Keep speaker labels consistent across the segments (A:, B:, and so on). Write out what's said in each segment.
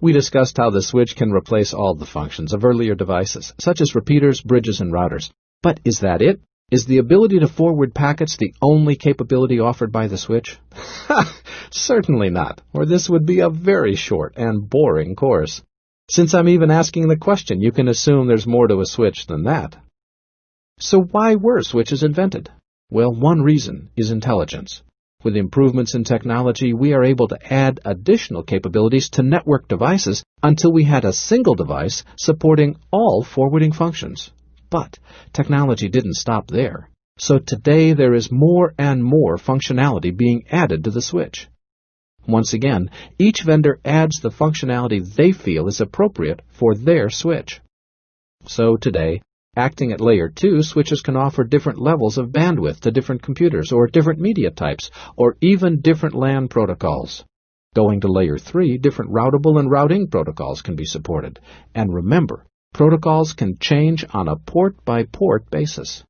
A: We discussed how the switch can replace all the functions of earlier devices, such as repeaters, bridges, and routers. But is that it? Is the ability to forward packets the only capability offered by the switch? Certainly not, or this would be a very short and boring course. Since I'm even asking the question, you can assume there's more to a switch than that. So why were switches invented? Well, one reason is intelligence. With improvements in technology, we are able to add additional capabilities to network devices until we had a single device supporting all forwarding functions. But technology didn't stop there. So today there is more and more functionality being added to the switch. Once again, each vendor adds the functionality they feel is appropriate for their switch. So today, acting at Layer 2, switches can offer different levels of bandwidth to different computers, or different media types, or even different LAN protocols. Going to Layer 3, different routable and routing protocols can be supported. And remember, protocols can change on a port-by-port basis.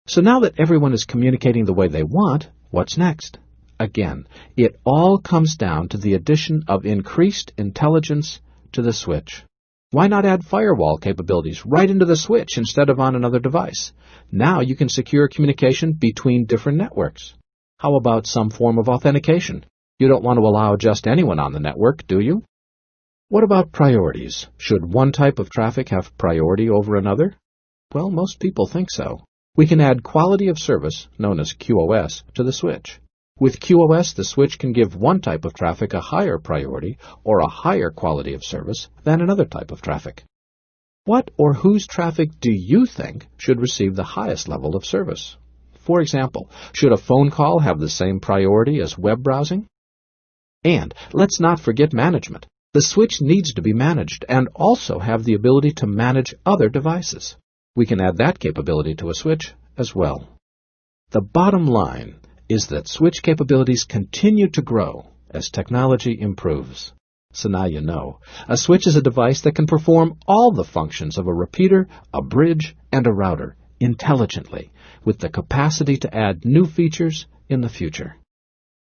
A: So now that everyone is communicating the way they want, what's next? Again, it all comes down to the addition of increased intelligence to the switch. Why not add firewall capabilities right into the switch instead of on another device? Now you can secure communication between different networks. How about some form of authentication? You don't want to allow just anyone on the network, do you? What about priorities? Should one type of traffic have priority over another? Well, most people think so. We can add quality of service, known as QoS, to the switch. With QoS, the switch can give one type of traffic a higher priority or a higher quality of service than another type of traffic. What or whose traffic do you think should receive the highest level of service? For example, should a phone call have the same priority as web browsing? And let's not forget management. The switch needs to be managed and also have the ability to manage other devices. We can add that capability to a switch as well. The bottom line is that switch capabilities continue to grow as technology improves. So now you know. A switch is a device that can perform all the functions of a repeater, a bridge, and a router intelligently, with the capacity to add new features in the future.